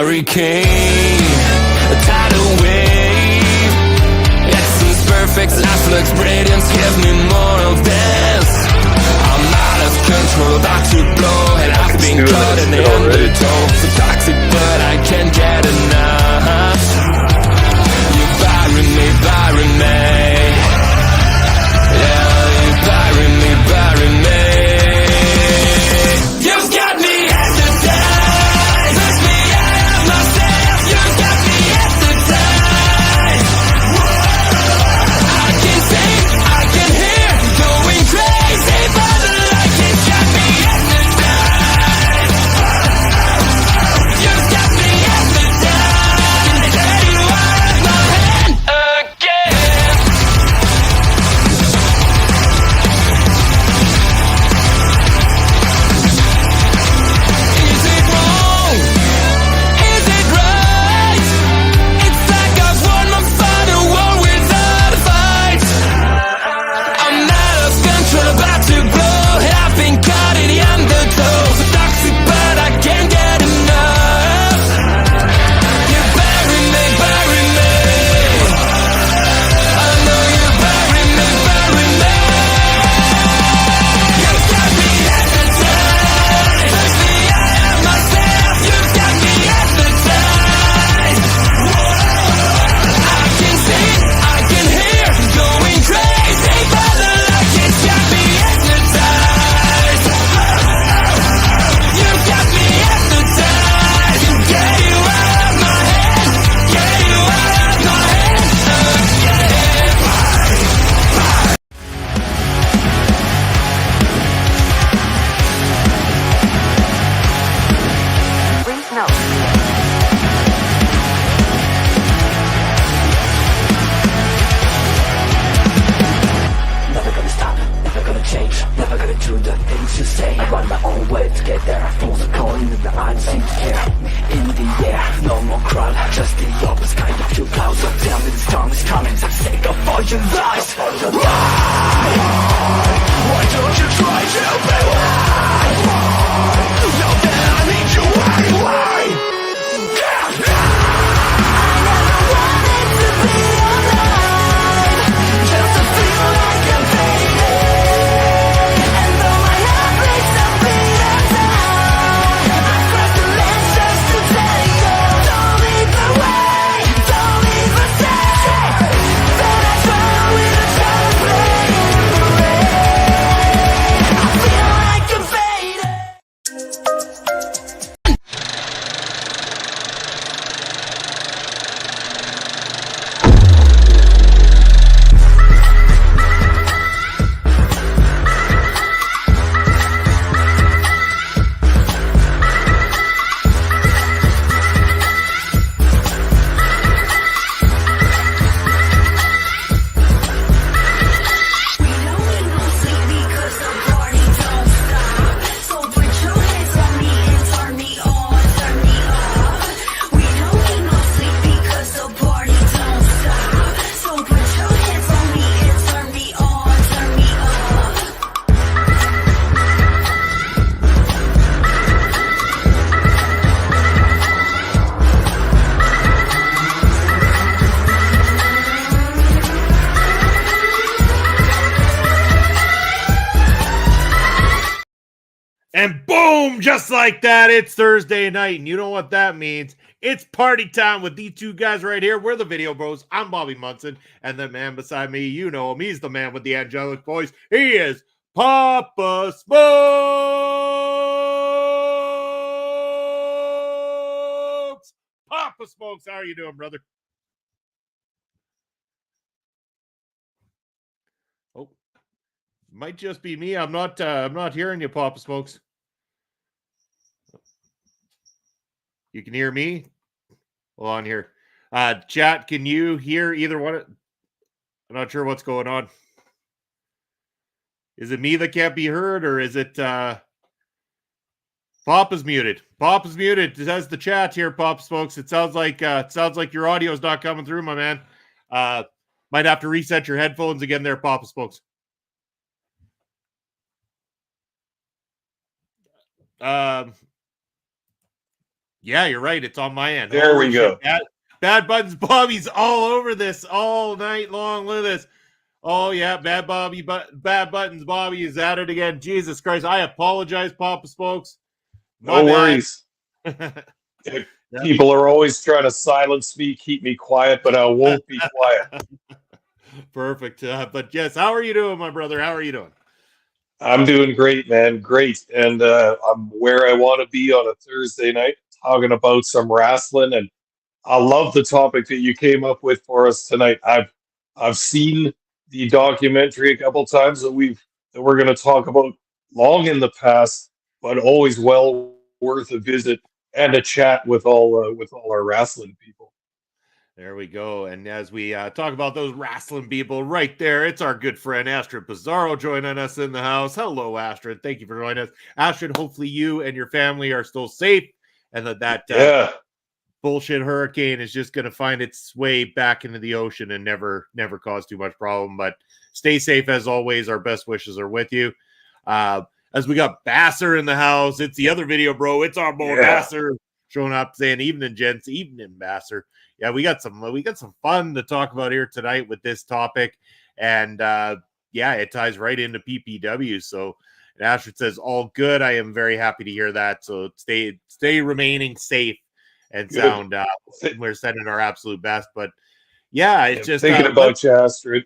hurricane, a tidal wave. Essence perfect, life looks brilliant. Give me more of this. I'm out of control, about to blow, and I've been caught in the undertow. So toxic, but I can't get enough. You bury me, bury me. Yeah, you bury me, bury me. You've got me hypnotized. Push me out of myself. You've got me hypnotized. I can see, I can hear, going crazy, but the light has got me hypnotized. You've got me hypnotized. And there you are at my hand again. Is it wrong? Is it right? It's like I've won my final war without a fight. I'm out of control, about to blow, and I've been caught in the undertow. So toxic, but I can't get enough. You bury me, bury me. I know you bury me, bury me. You've got me hypnotized. Push me out of myself. You've got me hypnotized. I can see, I can hear, going crazy, but the light has got me hypnotized. You've got me hypnotized. Get you out of my head. Get you out of my head again. Please note. Never gonna stop, never gonna change, never gonna do the things you say. I run my own way to get there. Fools are calling in the I don't seem to care. In the air, no more crowd, just the opposite kind of two clouds. So tell me the storm is coming, I'm sick of all your lies. Why don't you try to be why? Know that I need you anyway. Just to feel like I'm fading. And though my heart breaks a beat down, I cross the lines just to tell you. Don't leave the way, don't leave the stay. That I try with a child playing in the rain. I feel like I'm fading. And boom, just like that, it's Thursday night. And you know what that means. It's party time with these two guys right here. We're the Video Bros. I'm Bobby Munson. And the man beside me, you know him. He's the man with the angelic voice. He is Papa Smokes. Papa Smokes, how are you doing, brother? Oh, might just be me. I'm not hearing you, Papa Smokes. You can hear me? Hold on here. Chat, can you hear either one? I'm not sure what's going on. Is it me that can't be heard, or is it Papa's muted? Papa's muted. It says the chat here, Papa Smokes. It sounds like your audio is not coming through, my man. Might have to reset your headphones again there, Papa Smokes. Yeah, you're right. It's on my end. There Holy we shit. go. Bad Buttons Bobby's all over this all night long. Look at this. Oh yeah, Bad Buttons Bobby is at it again. Jesus Christ. I apologize, Papa Spokes. My No bad. worries. People are always trying to silence me, keep me quiet, but I won't be quiet. Perfect. But yes, how are you doing, my brother? How are you doing? I'm doing great, man. Great. And I'm where I want to be on a Thursday night, talking about some wrestling. And I love the topic that you came up with for us tonight. I've seen the documentary a couple times that we're going to talk about long in the past, but always well worth a visit and a chat with all our wrestling people. There we go. And as we talk about those wrestling people right there, it's our good friend Astrid Pizarro joining us in the house. Hello, Astrid. Thank you for joining us. Astrid, hopefully you and your family are still safe and that Yeah. bullshit hurricane is just going to find its way back into the ocean and never cause too much problem. But stay safe as always. Our best wishes are with you. As we got Basser in the house, it's the other video, bro. It's our boy Basser showing up saying, "Evening, gents. Evening, Basser." Yeah, we got some fun to talk about here tonight with this topic, and yeah, it ties right into PPW. So, and Astrid says, "All good." I am very happy to hear that. So stay remaining safe and Good. sound. We're sending our absolute best, but yeah, it's just thinking about you, Astrid.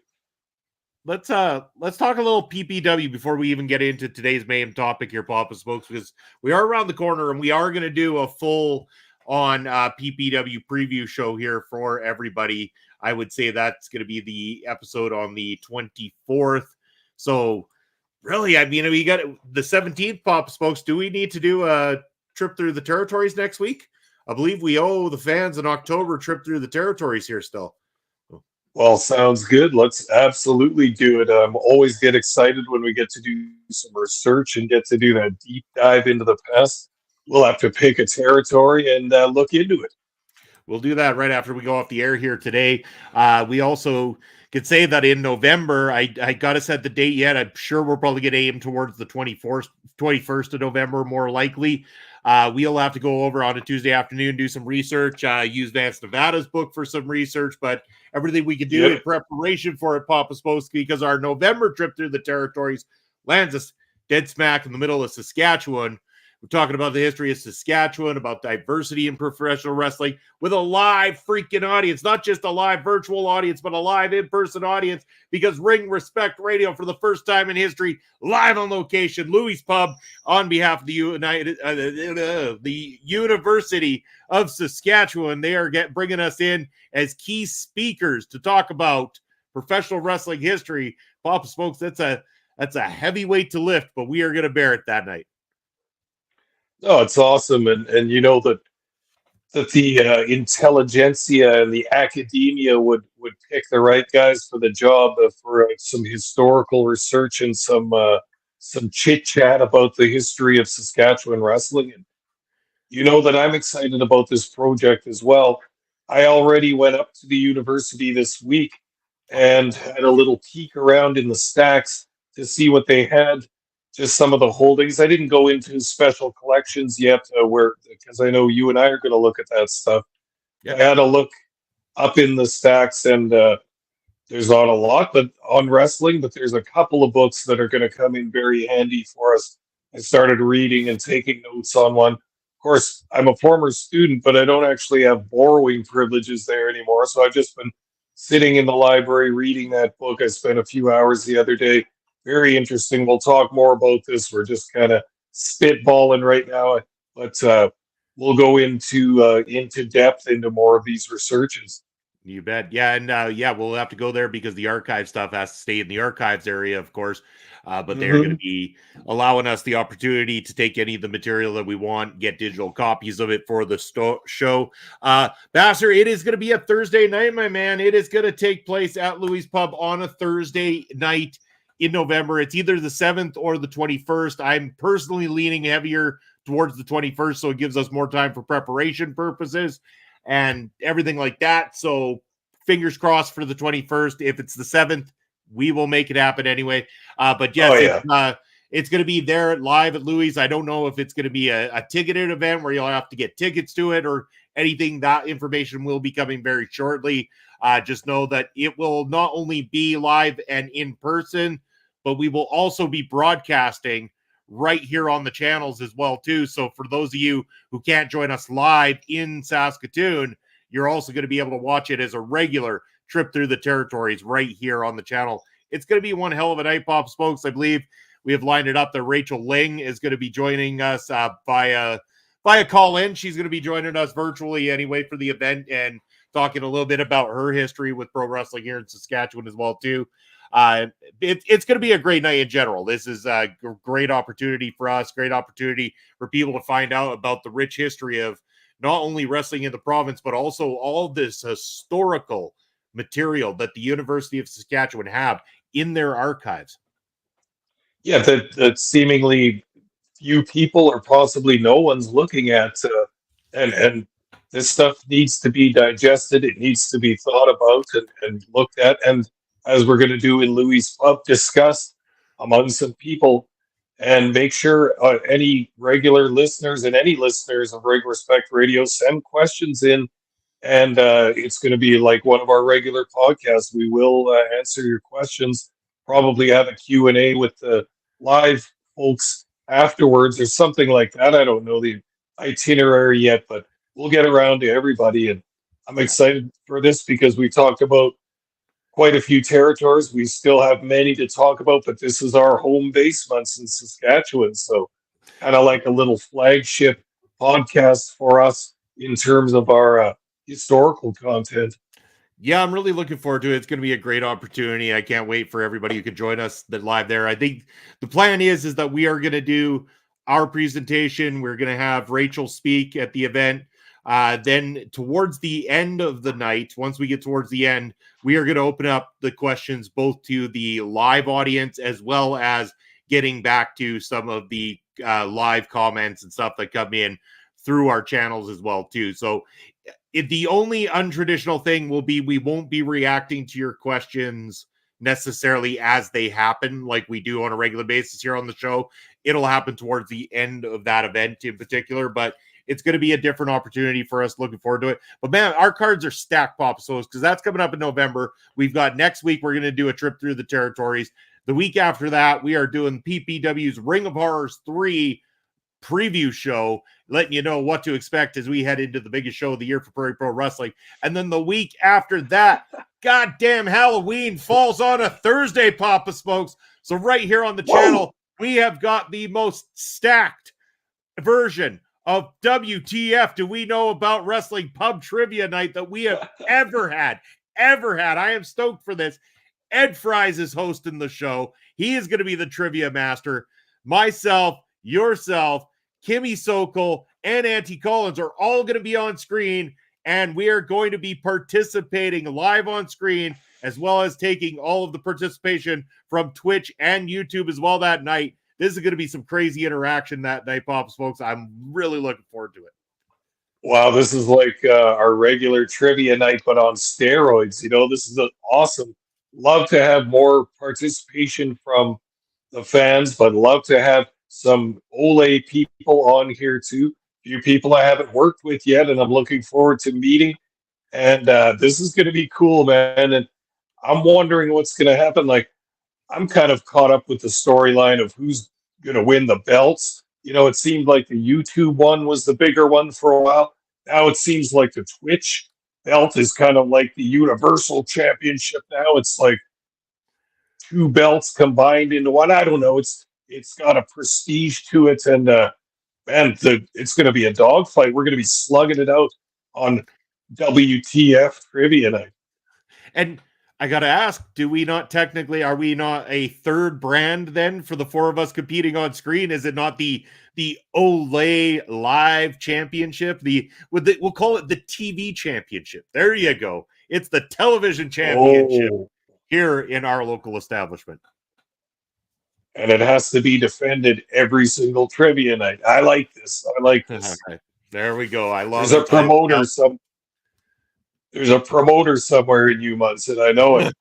Let's talk a little PPW before we even get into today's main topic here, Papa Smokes, because we are around the corner and we are going to do a full on PPW preview show here for everybody. I would say that's going to be the episode on the 24th. So really, I mean, we got the 17th, Papa Smokes. Do we need to do a trip through the territories next week? I believe we owe the fans an October trip through the territories here still. Well, sounds good. Let's absolutely do it. Always get excited when we get to do some research and get to do that deep dive into the past. We'll have to pick a territory and look into it. We'll do that right after we go off the air here today. We also could say that in November, I got to set the date yet. I'm sure we're probably going to aim towards the 21st of November, more likely. We'll have to go over on a Tuesday afternoon, do some research, use Vance Nevada's book for some research, but everything we can do in preparation for it, Papa Spokes, because our November trip through the territories lands us dead smack in the middle of Saskatchewan. We're talking about the history of Saskatchewan, about diversity in professional wrestling with a live freaking audience, not just a live virtual audience, but a live in-person audience, because Ring Respect Radio, for the first time in history, live on location, Louis Pub, on behalf of the University of Saskatchewan. They are bringing us in as key speakers to talk about professional wrestling history. Papa Smokes, that's a heavy weight to lift, but we are going to bear it that night. Oh, it's awesome, and you know that the intelligentsia and the academia would pick the right guys for the job for some historical research and some chit chat about the history of Saskatchewan wrestling. And you know that I'm excited about this project as well. I already went up to the university this week and had a little peek around in the stacks to see what they had, just some of the holdings. I didn't go into special collections yet, because I know you and I are going to look at that stuff. Yep. I had a look up in the stacks, and there's not a lot but on wrestling, but there's a couple of books that are going to come in very handy for us. I started reading and taking notes on one. Of course, I'm a former student, but I don't actually have borrowing privileges there anymore. So I've just been sitting in the library reading that book. I spent a few hours the other day. Very interesting. We'll talk more about this. We're just kind of spitballing right now, but we'll go into depth into more of these researches. You bet. Yeah, and yeah, we'll have to go there because the archive stuff has to stay in the archives area, of course. But they're going to be allowing us the opportunity to take any of the material that we want, get digital copies of it for the show. Basser, it is going to be a Thursday night, my man. It is going to take place at Louis Pub on a Thursday night in November. It's either the 7th or the 21st. I'm personally leaning heavier towards the 21st, so it gives us more time for preparation purposes and everything like that. So fingers crossed for the 21st. If it's the 7th, we will make it happen anyway. But yes, It's going to be there live at Louis. I don't know if it's going to be a ticketed event where you'll have to get tickets to it or anything. That information will be coming very shortly. Just know that it will not only be live and in person, but we will also be broadcasting right here on the channels as well too. So for those of you who can't join us live in Saskatoon, you're also going to be able to watch it as a regular trip through the territories right here on the channel. It's going to be one hell of a night, Pop Smokes. I believe we have lined it up that Rachel Ling is going to be joining us via call-in. She's going to be joining us virtually anyway for the event and talking a little bit about her history with pro wrestling here in Saskatchewan as well too. It's going to be a great night in general. This is a great opportunity for us, great opportunity for people to find out about the rich history of not only wrestling in the province, but also all this historical material that the University of Saskatchewan have in their archives. Yeah, that seemingly few people or possibly no one's looking at, and this stuff needs to be digested. It needs to be thought about and looked at, and as we're going to do in Louis' Pub, discussed among some people, and make sure any regular listeners and any listeners of Ring Respect Radio send questions in, and it's going to be like one of our regular podcasts. We will answer your questions, probably have a Q&A with the live folks afterwards or something like that. I don't know the itinerary yet, but we'll get around to everybody, and I'm excited for this because we talked about quite a few territories. We still have many to talk about, but this is our home base months in Saskatchewan. So kind of like a little flagship podcast for us in terms of our historical content. Yeah, I'm really looking forward to it. It's going to be a great opportunity. I can't wait for everybody who can join us live there. I think the plan is that we are going to do our presentation. We're going to have Rachel speak at the event. Then towards the end of the night, once we get towards the end, we are going to open up the questions both to the live audience as well as getting back to some of the live comments and stuff that come in through our channels as well too. So the only untraditional thing will be we won't be reacting to your questions necessarily as they happen like we do on a regular basis here on the show. It'll happen towards the end of that event in particular, but it's going to be a different opportunity for us. Looking forward to it. But man, our cards are stacked, Pop Souls, because that's coming up in November. We've got next week, we're going to do a trip through the territories. The week after that, we are doing PPW's Ring of Horrors 3 preview show, letting you know what to expect as we head into the biggest show of the year for Prairie Pro Wrestling. And then the week after that, goddamn Halloween falls on a Thursday, Papa Smokes. So right here on the channel, we have got the most stacked version of WTF Do We Know About Wrestling Pub Trivia Night that we have ever had. I am stoked for this. Ed Fries is hosting the show. He is going to be the trivia master. Myself, yourself, Kimmy Sokol, and Auntie Collins are all going to be on screen, and we are going to be participating live on screen, as well as taking all of the participation from Twitch and YouTube as well that night. This is going to be some crazy interaction that night, Pops, folks. I'm really looking forward to it. Wow, this is like our regular trivia night, but on steroids. You know, this is awesome. Love to have more participation from the fans, but love to have some Ole people on here too. A few people I haven't worked with yet, and I'm looking forward to meeting. And this is going to be cool, man. And I'm wondering what's going to happen. Like, I'm kind of caught up with the storyline of who's going to win the belts. You know, it seemed like the YouTube one was the bigger one for a while. Now it seems like the Twitch belt is kind of like the Universal Championship now. It's like two belts combined into one. I don't know. It's got a prestige to it, and man, it's going to be a dogfight. We're going to be slugging it out on WTF Trivia Night. And I got to ask, are we not a third brand then for the four of us competing on screen? Is it not the Olay Live Championship? We'll call it the TV Championship. There you go. It's the television championship here in our local establishment. And it has to be defended every single trivia night. I like this. There we go. I love There's it. a promoter. There's a promoter somewhere in you, Munson. I know it.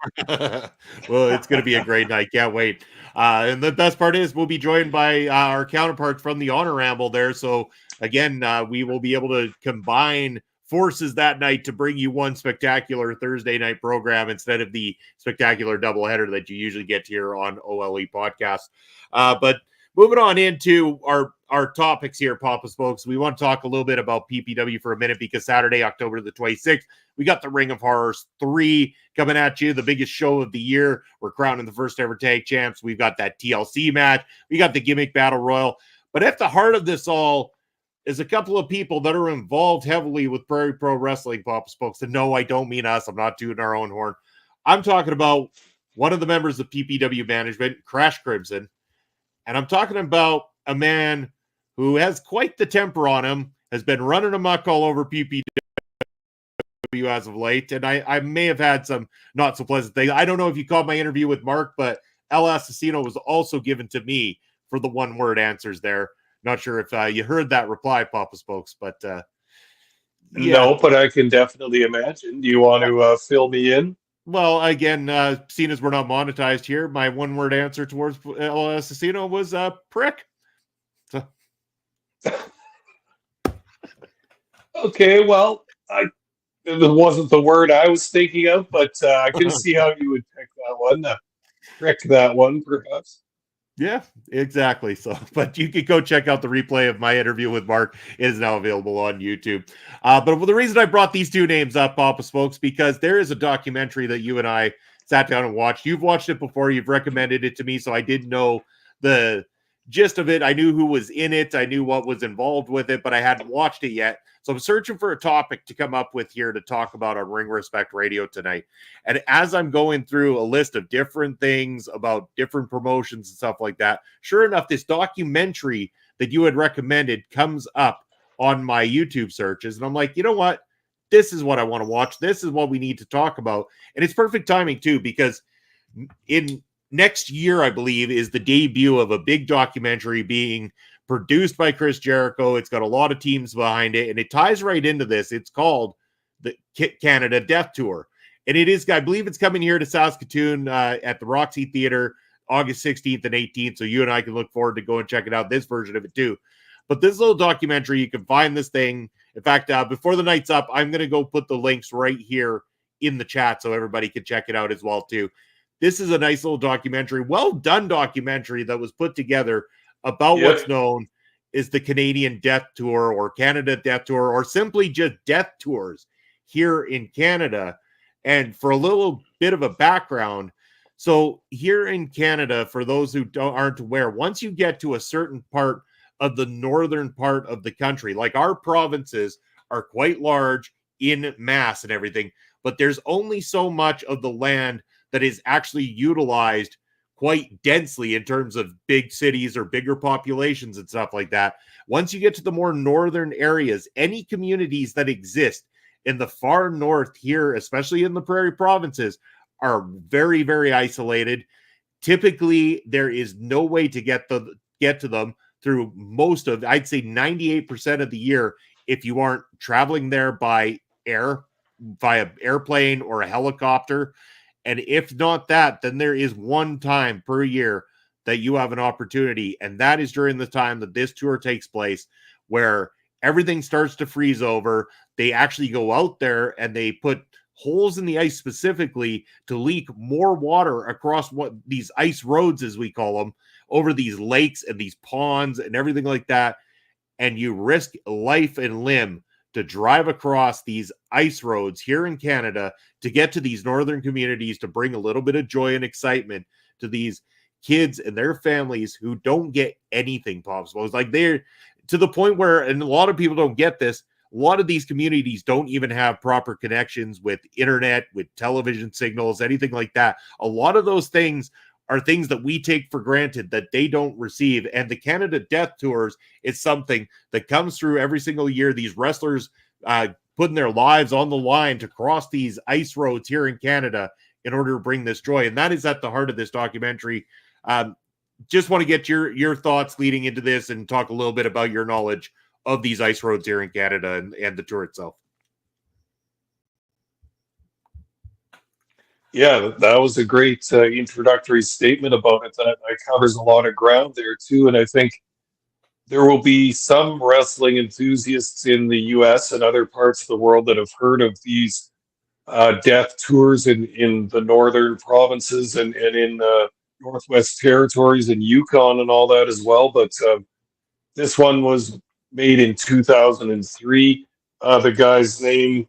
Well, it's going to be a great night. Can't wait. And the best part is we'll be joined by our counterparts from the Honor Ramble there. So again, we will be able to combine forces that night to bring you one spectacular Thursday night program instead of the spectacular doubleheader that you usually get here on OLE podcast. But moving on into our topics here, Papa Smokes, we want to talk a little bit about PPW for a minute because Saturday, October the 26th, we got the Ring of Horrors 3 coming at you, the biggest show of the year. We're crowning the first ever tag champs. We've got that TLC match. We got the gimmick battle royal. But at the heart of this all is a couple of people that are involved heavily with Prairie Pro Wrestling, Papa Spokes. And no, I don't mean us. I'm not tooting our own horn. I'm talking about one of the members of PPW management, Crash Crimson. And I'm talking about a man who has quite the temper on him, has been running amok all over PPW as of late, and I may have had some not so pleasant things. I don't know if you caught my interview with Mark, but El Assassino was also given to me for the one-word answers there. Not sure if you heard that reply, Papa Spokes, but yeah. No, but I can definitely imagine. Do you want to fill me in? Well, again, seeing as we're not monetized here, my one-word answer towards El Assassino was prick. So. Okay, well, it wasn't the word I was thinking of, but I can see how you would pick that one. Prick that one, perhaps. Yeah, exactly. So, but you can go check out the replay of my interview with Mark. It is now available on YouTube. But the reason I brought these two names up, Papa Smokes, because there is a documentary that you and I sat down and watched. You've watched it before. You've recommended it to me, so I didn't know the gist of it. I knew who was in it. I knew what was involved with it, but I hadn't watched it yet. So I'm searching for a topic to come up with here to talk about on Ring Respect Radio tonight. And as I'm going through a list of different things about different promotions and stuff like that, sure enough, this documentary that you had recommended comes up on my YouTube searches. And I'm like, you know what? This is what I want to watch. This is what we need to talk about. And it's perfect timing too, because in next year, I believe, is the debut of a big documentary being produced by Chris Jericho. It's got a lot of teams behind it, and it ties right into this. It's called the Canada Death Tour, and it is, I believe it's coming here to Saskatoon at the Roxy Theater August 16th and 18th, so you and I can look forward to go and check it out, this version of it too. But this little documentary, you can find this thing. In fact, before the night's up, I'm going to go put the links right here in the chat so everybody can check it out as well too. This is a nice little documentary, well done documentary that was put together about what's known as the Canadian Death Tour or Canada Death Tour, or simply just death tours here in Canada. And for a little bit of a background, so here in Canada, for those who aren't aware, once you get to a certain part of the northern part of the country, like our provinces are quite large in mass and everything, but there's only so much of the land that is actually utilized quite densely in terms of big cities or bigger populations and stuff like that. Once you get to the more northern areas, any communities that exist in the far north here, especially in the prairie provinces, are very, very isolated. Typically, there is no way to get to them through most of, I'd say 98% of the year, if you aren't traveling there by air, via airplane or a helicopter. And if not that, then there is one time per year that you have an opportunity, and that is during the time that this tour takes place, where everything starts to freeze over. They actually go out there and they put holes in the ice specifically to leak more water across what these ice roads, as we call them, over these lakes and these ponds and everything like that. And you risk life and limb to drive across these ice roads here in Canada to get to these northern communities, to bring a little bit of joy and excitement to these kids and their families who don't get anything possible. It's like they're to the point where, and a lot of people don't get this, a lot of these communities don't even have proper connections with internet, with television signals, anything like that. A lot of those things are things that we take for granted that they don't receive. And the Canada Death Tours is something that comes through every single year. These wrestlers putting their lives on the line to cross these ice roads here in Canada in order to bring this joy. And that is at the heart of this documentary. Just want to get your thoughts leading into this and talk a little bit about your knowledge of these ice roads here in Canada and the tour itself. Yeah, that was a great introductory statement about it. That covers a lot of ground there too, and I think there will be some wrestling enthusiasts in the U.S. and other parts of the world that have heard of these death tours in the northern provinces and in Northwest Territories and Yukon and all that as well. But this one was made in 2003. The guy's name,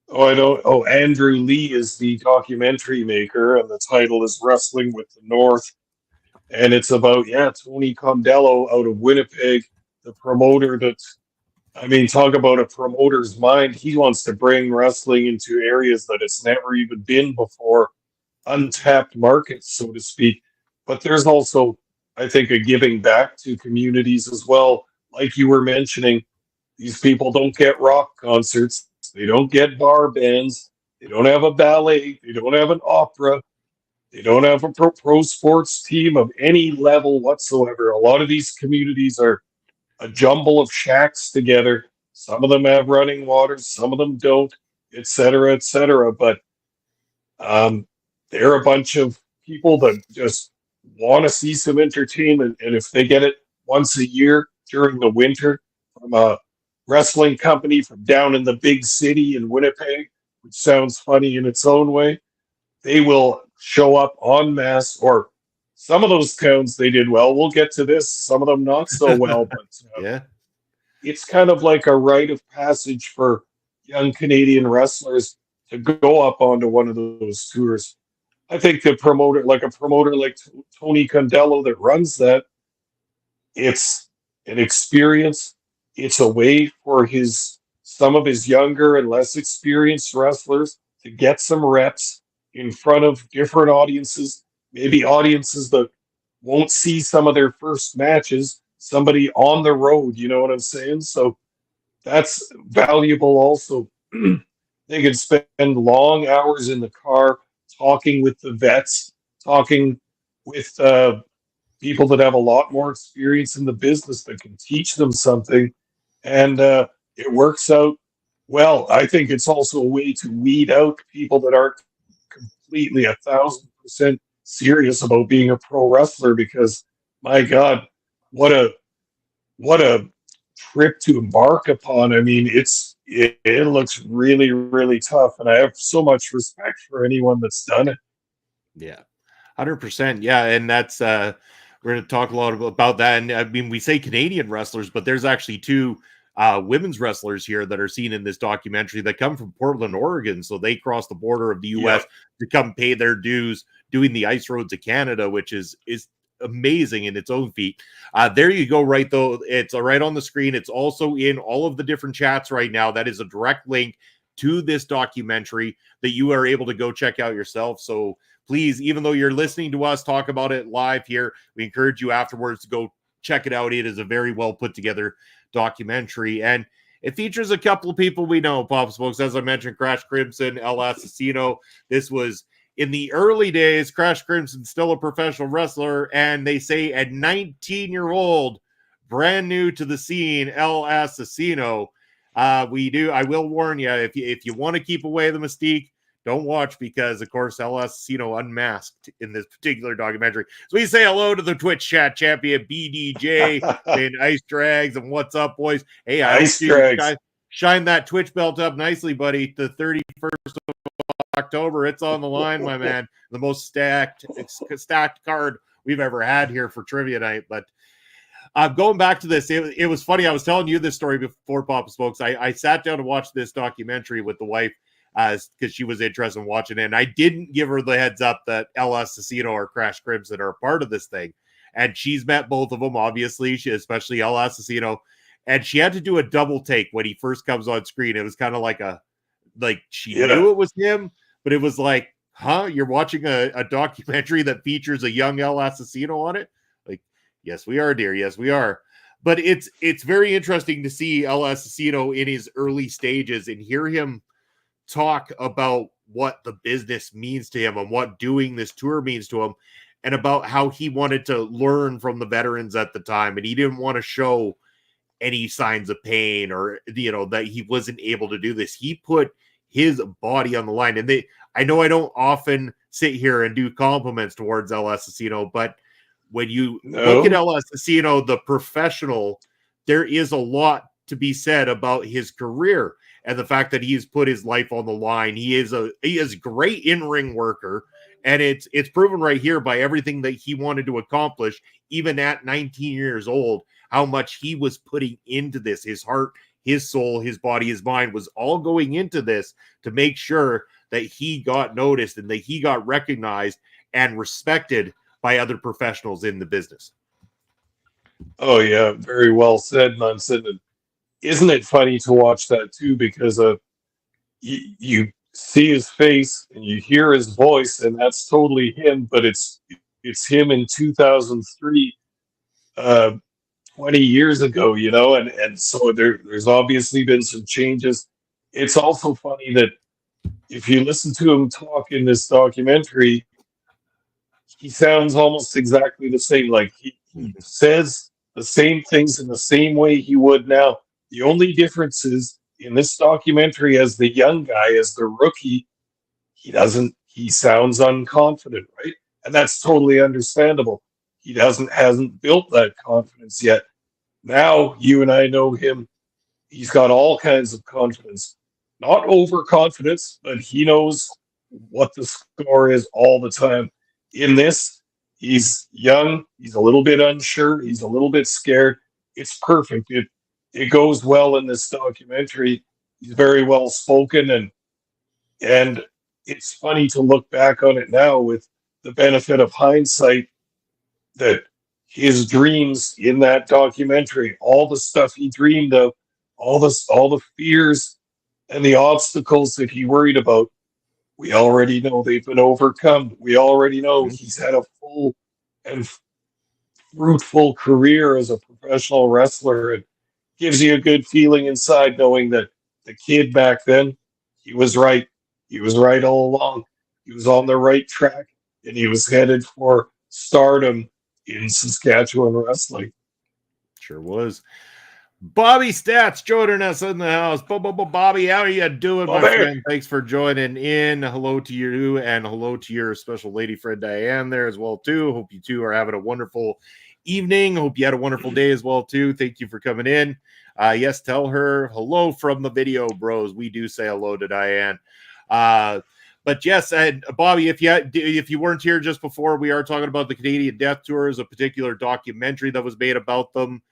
oh, I don't, oh, Andrew Lee is the documentary maker, and the title is Wrestling with the North. And it's about, yeah, Tony Condello out of Winnipeg, the promoter that, I mean, talk about a promoter's mind. He wants to bring wrestling into areas that it's never even been before, untapped markets, so to speak. But there's also, I think, a giving back to communities as well. Like you were mentioning, these people don't get rock concerts, they don't get bar bands, they don't have a ballet, they don't have an opera, they don't have a pro sports team of any level whatsoever. A lot of these communities are a jumble of shacks together. Some of them have running water, some of them don't, et cetera, et cetera. But um, they're a bunch of people that just want to see some entertainment. And if they get it once a year during the winter from a wrestling company from down in the big city in Winnipeg, which sounds funny in its own way, they will show up en masse. Or some of those towns they did well. We'll get to this. Some of them not so well, but Yeah. it's kind of like a rite of passage for young Canadian wrestlers to go up onto one of those tours. I think the promoter, like a promoter like Tony Condello that runs that, it's an experience. It's a way for his some of his younger and less experienced wrestlers to get some reps in front of different audiences, maybe audiences that won't see some of their first matches, somebody on the road, you know what I'm saying? So that's valuable also. They can spend long hours in the car talking with the vets, talking with people that have a lot more experience in the business that can teach them something. And it works out well. I think it's also a way to weed out people that aren't completely 1,000% serious about being a pro wrestler because, my God, what a what a trip to embark upon. I mean, it looks really, really tough, and I have so much respect for anyone that's done it. Yeah. 100%. Yeah. And that's, we're going to talk a lot about that. And I mean, we say Canadian wrestlers, but there's actually two women's wrestlers here that are seen in this documentary that come from Portland, Oregon. So they cross the border of the US to come pay their dues doing the ice roads of Canada, which is amazing in its own feat. There you go, right? Though it's right on the screen. It's also in all of the different chats right now. That is a direct link to this documentary that you are able to go check out yourself. So please, even though you're listening to us talk about it live here, we encourage you afterwards to go check it out. It is a very well put together documentary, and it features a couple of people we know, Pop Smokes. As I mentioned, Crash Crimson, El Assassino. This was in the early days. Crash Crimson still a professional wrestler, and they say a 19-year-old, brand new to the scene, El Assassino. I will warn you, if you want to keep away the mystique, don't watch, because, of course, El Assassino unmasked in this particular documentary. So we say hello to the Twitch chat champion, BDJ, saying Ice Drags, and what's up, boys? Hey, I Ice hope you Drags. shine that Twitch belt up nicely, buddy. The 31st of October, it's on the line, my man. The most stacked card we've ever had here for trivia night. But going back to this, it was funny. I was telling you this story before, Papa Smokes. I sat down to watch this documentary with the wife, because she was interested in watching it. And I didn't give her the heads up that El Assassino or Crash Crimson are a part of this thing. And she's met both of them, obviously, especially El Assassino. And she had to do a double take when he first comes on screen. It was kind of like she knew it was him, but it was like, huh? You're watching a documentary that features a young El Assassino on it? Like, yes, we are, dear. Yes, we are. But it's very interesting to see El Assassino in his early stages and hear him talk about what the business means to him and what doing this tour means to him, and about how he wanted to learn from the veterans at the time, and he didn't want to show any signs of pain or that he wasn't able to do this. He put his body on the line, and I know I don't often sit here and do compliments towards LS Asino, but when you look at No. LS Asino, the professional, there is a lot to be said about his career and the fact that he's put his life on the line. He is a great in-ring worker, and it's proven right here by everything that he wanted to accomplish, even at 19 years old, how much he was putting into this. His heart, his soul, his body, his mind was all going into this to make sure that he got noticed and that he got recognized and respected by other professionals in the business. Oh yeah, very well said, Munson. And isn't it funny to watch that too? Because you see his face and you hear his voice, and that's totally him. But it's him in 2003, 20 years ago, and so there's obviously been some changes. It's also funny that if you listen to him talk in this documentary, he sounds almost exactly the same. Like he says the same things in the same way he would now. The only difference is in this documentary, as the young guy, as the rookie, he sounds unconfident, right? And that's totally understandable. He hasn't built that confidence yet. Now you and I know him. He's got all kinds of confidence. Not overconfidence, but he knows what the score is all the time. In this, he's young, he's a little bit unsure, he's a little bit scared. It's perfect. It goes well in this documentary. He's very well spoken, and it's funny to look back on it now with the benefit of hindsight, that his dreams in that documentary, all the stuff he dreamed of, all the fears and the obstacles that he worried about, we already know they've been overcome. We already know he's had a full and fruitful career as a professional wrestler, and gives you a good feeling inside knowing that the kid back then, he was right. He was right all along. He was on the right track, and he was headed for stardom in Saskatchewan wrestling. Sure was. Bobby Stats joining us in the house. Bobby, how are you doing, my friend? Thanks for joining in. Hello to you, and hello to your special lady friend Diane there as well too. Hope you two are having a wonderful evening. Hope you had a wonderful day as well too. Thank you for coming in. Yes, tell her hello from the video bros. We do say hello to Diane. But yes, and Bobby, if you weren't here just before, we are talking about the Canadian Death Tours, a particular documentary that was made about them.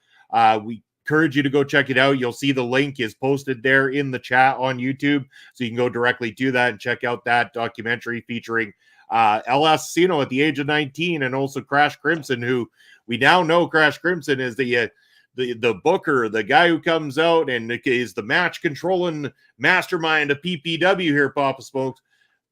We encourage you to go check it out. You'll see the link is posted there in the chat on YouTube, so you can go directly to that and check out that documentary featuring LS Sino at the age of 19, and also Crash Crimson, who we now know Crash Crimson is the booker, the guy who comes out and is the match controlling mastermind of PPW here, Papa Smokes.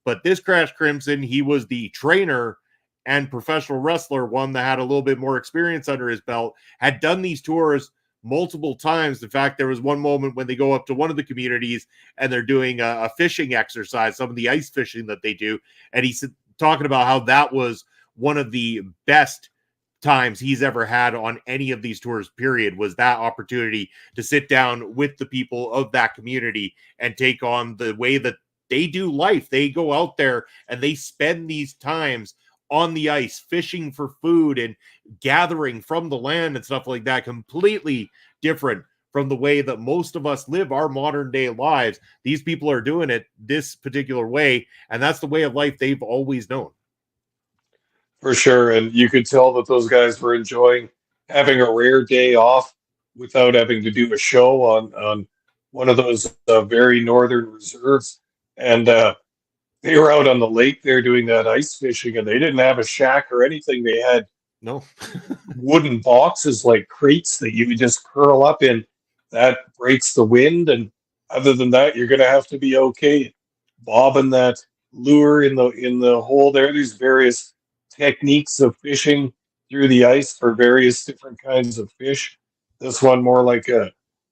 But this Crash Crimson, he was the trainer and professional wrestler, one that had a little bit more experience under his belt, had done these tours multiple times. In fact, there was one moment when they go up to one of the communities and they're doing a fishing exercise, some of the ice fishing that they do. And he's talking about how that was one of the best times he's ever had on any of these tours, period, was that opportunity to sit down with the people of that community and take on the way that they do life. They go out there and they spend these times on the ice, fishing for food and gathering from the land and stuff like that. Completely different from the way that most of us live our modern day lives. These people are doing it this particular way, and that's the way of life they've always known. For sure. And you could tell that those guys were enjoying having a rare day off without having to do a show on one of those very northern reserves. And they were out on the lake there doing that ice fishing, and they didn't have a shack or anything. They had wooden boxes, like crates that you would just curl up in. That breaks the wind, and other than that, you're going to have to be okay bobbing that lure in the hole there. There's various techniques of fishing through the ice for various different kinds of fish. This one more like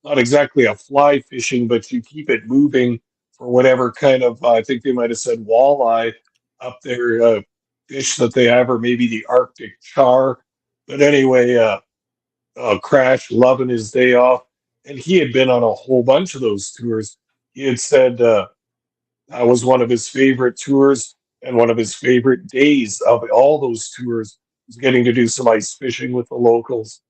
not exactly a fly fishing, but you keep it moving for whatever kind of, I think they might have said walleye up there, fish that they have, or maybe the Arctic char. But anyway, Crash loving his day off. And he had been on a whole bunch of those tours. He had said That was one of his favorite tours and one of his favorite days of all those tours was getting to do some ice fishing with the locals.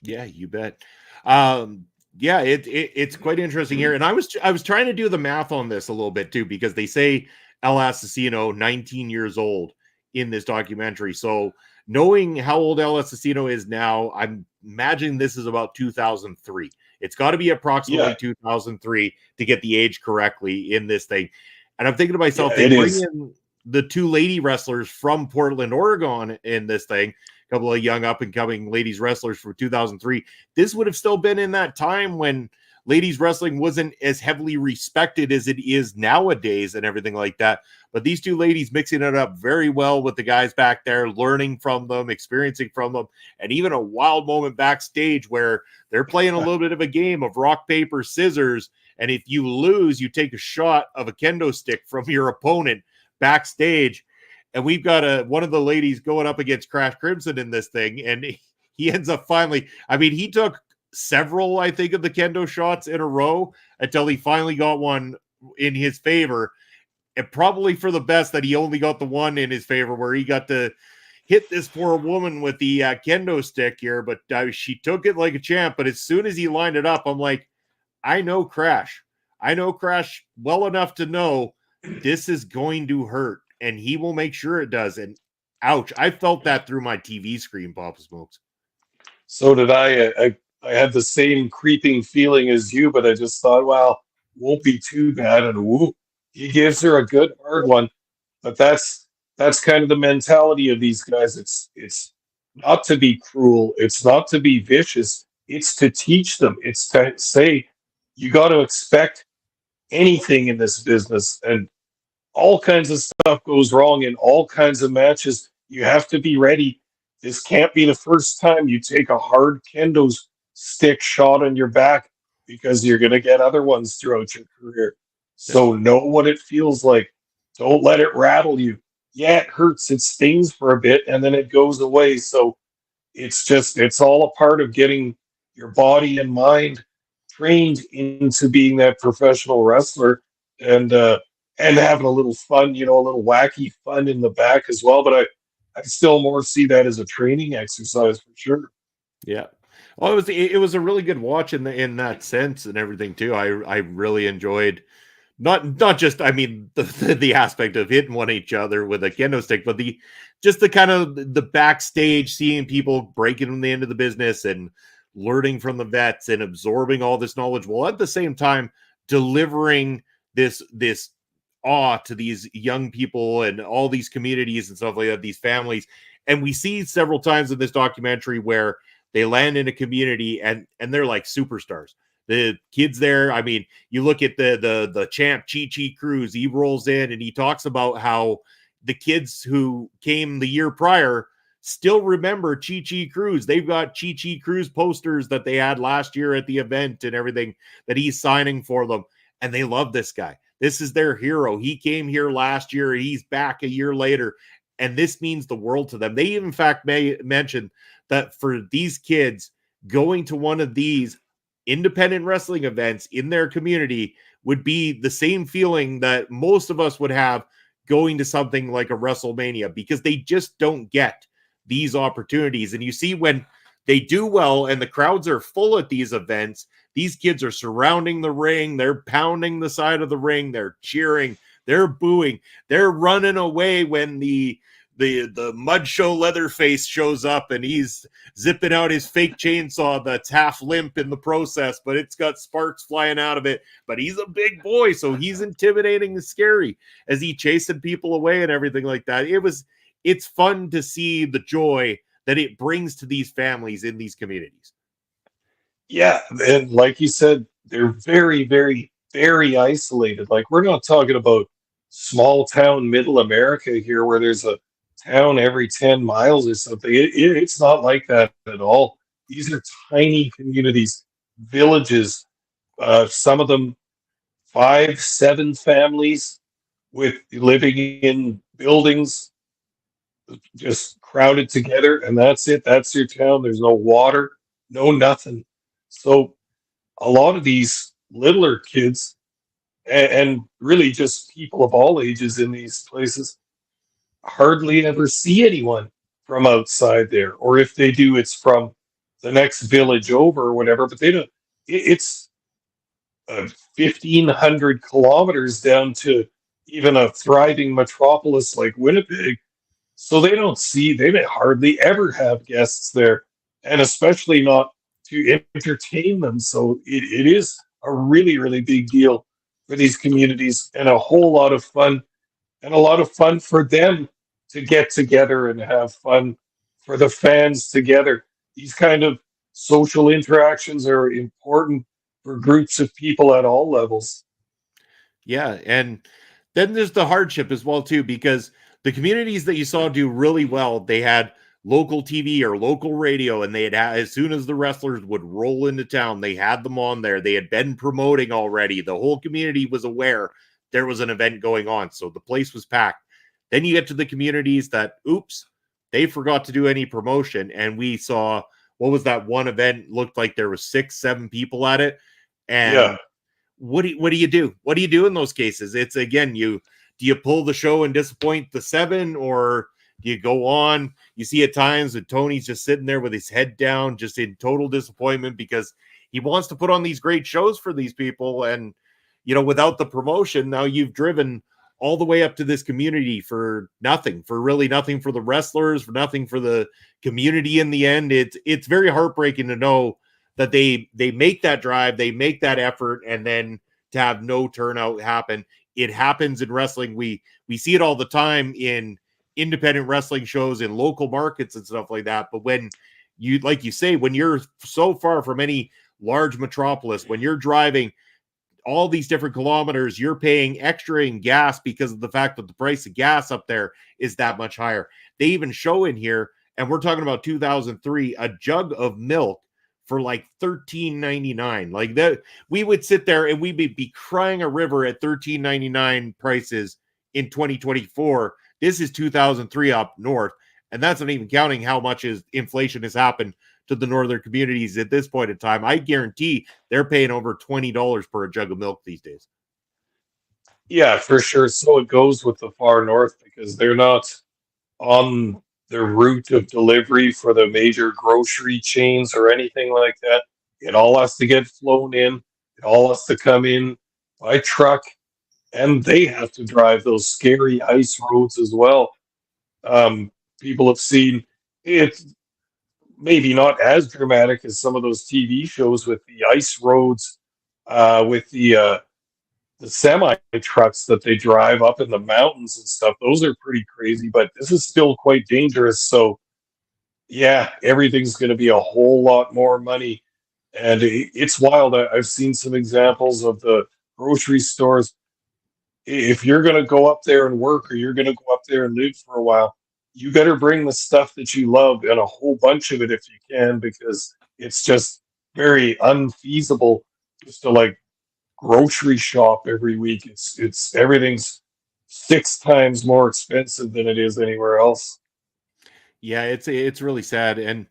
Yeah, you bet. Um, yeah, it's quite interesting here, and I was trying to do the math on this a little bit too because they say El Assassino 19 years old in this documentary. So knowing how old El Assassino is now, I'm imagining this is about 2003. It's got to be approximately Yeah, 2003 to get the age correctly in this thing. And I'm thinking to myself, yeah, they it bring is. in the two lady wrestlers from Portland, Oregon in this thing, couple of young up and coming ladies wrestlers from 2003. This would have still been in that time when ladies wrestling wasn't as heavily respected as it is nowadays and everything like that. But these two ladies mixing it up very well with the guys back there, learning from them, experiencing from them, and even a wild moment backstage where they're playing a little bit of a game of rock, paper, scissors. And if you lose, you take a shot of a kendo stick from your opponent backstage. And we've got one of the ladies going up against Crash Crimson in this thing, and he ends up finally. I mean, he took several, I think, of the kendo shots in a row until he finally got one in his favor, and probably for the best that he only got the one in his favor, where he got to hit this poor woman with the kendo stick here. But she took it like a champ. But as soon as he lined it up, I'm like, I know Crash. I know Crash well enough to know this is going to hurt, and he will make sure it does. And ouch, I felt that through my TV screen, Papa Smokes. So did I. I had the same creeping feeling as you, but I just thought, well, won't be too bad. And whoop, he gives her a good hard one. But that's kind of the mentality of these guys. It's not to be cruel. It's not to be vicious. It's to teach them. It's to say you got to expect anything in this business, and all kinds of stuff goes wrong in all kinds of matches. You have to be ready. This can't be the first time you take a hard kendo stick shot on your back because you're going to get other ones throughout your career. So know what it feels like. Don't let it rattle you. Yeah, it hurts. It stings for a bit and then it goes away. So it's all a part of getting your body and mind trained into being that professional wrestler and having a little fun, a little wacky fun in the back as well. But I still more see that as a training exercise for sure. Yeah. Well, it was a really good watch in that sense and everything too. I really enjoyed not just, I mean, the aspect of hitting one each other with a kendo stick, but the kind of the backstage, seeing people breaking the end of the business and learning from the vets and absorbing all this knowledge, while at the same time delivering this awe to these young people and all these communities and stuff like that, these families. And we see several times in this documentary where they land in a community and they're like superstars. The kids there, I mean, you look at the champ Chi Chi Cruz, he rolls in and he talks about how the kids who came the year prior still remember Chi Chi Cruz. They've got Chi Chi Cruz posters that they had last year at the event and everything that he's signing for them. And they love this guy. This is their hero. He came here last year. He's back a year later. And this means the world to them. They, in fact, may mention that for these kids, going to one of these independent wrestling events in their community would be the same feeling that most of us would have going to something like a WrestleMania, because they just don't get these opportunities. And you see, when they do well and the crowds are full at these events, these kids are surrounding the ring, they're pounding the side of the ring, they're cheering, they're booing, they're running away when the mud show Leatherface shows up and he's zipping out his fake chainsaw that's half limp in the process, but it's got sparks flying out of it. But he's a big boy, so he's intimidating and scary as he chasing people away and everything like that. It's fun to see the joy that it brings to these families in these communities. Yeah, and like you said, they're very, very, very isolated. Like we're not talking about small town middle America here where there's a town every 10 miles or something. It's not like that at all. These are tiny communities, villages, some of them 5, 7 families with living in buildings just crowded together, and that's it. That's your town. There's no water, no nothing. So a lot of these littler kids and really just people of all ages in these places hardly ever see anyone from outside there, or if they do, it's from the next village over or whatever. But they don't. It's 1,500 kilometers down to even a thriving metropolis like Winnipeg. So they may hardly ever have guests there, and especially not to entertain them. So it is a really, really big deal for these communities, and a whole lot of fun, and a lot of fun for them to get together and have fun for the fans together. These kind of social interactions are important for groups of people at all levels. Yeah, and then there's the hardship as well too, because the communities that you saw do really well, they had local TV or local radio, and they had as soon as the wrestlers would roll into town, they had them on there. They had been promoting already. The whole community was aware there was an event going on, so the place was packed. Then you get to the communities that, oops, they forgot to do any promotion, and we saw what was that one event? Looked like there was 6-7 people at it, and Yeah. what do you do? What do you do in those cases? It's again, do you pull the show and disappoint the 7, or do you go on? You see at times that Tony's just sitting there with his head down, just in total disappointment because he wants to put on these great shows for these people, and without the promotion, now you've driven all the way up to this community for nothing, for really nothing for the wrestlers, for nothing for the community in the end. It's very heartbreaking to know that they make that drive, they make that effort, and then to have no turnout happen. It happens in wrestling. We see it all the time in independent wrestling shows in local markets and stuff like that. But when like you say, when you're so far from any large metropolis, when you're driving all these different kilometers, you're paying extra in gas because of the fact that the price of gas up there is that much higher. They even show in here, and we're talking about 2003, a jug of milk for like $13.99. Like that, we would sit there and we would be crying a river at $13.99 prices in 2024. This is 2003 up north, and that's not even counting how much inflation has happened to the northern communities at this point in time. I guarantee they're paying over $20 for a jug of milk these days. Yeah, for sure. So it goes with the far north because they're not on the route of delivery for the major grocery chains or anything like that. It all has to get flown in. It all has to come in by truck, and they have to drive those scary ice roads as well. People have seen it, maybe not as dramatic as some of those TV shows with the ice roads, with the semi trucks that they drive up in the mountains and stuff. Those are pretty crazy, but this is still quite dangerous. So yeah, everything's going to be a whole lot more money, and it's wild. I've seen some examples of the grocery stores. If you're going to go up there and work, or you're going to go up there and live for a while, you better bring the stuff that you love, and a whole bunch of it if you can, because it's just very unfeasible just to like grocery shop every week. It's everything's 6 times more expensive than it is anywhere else. Yeah, it's really sad. And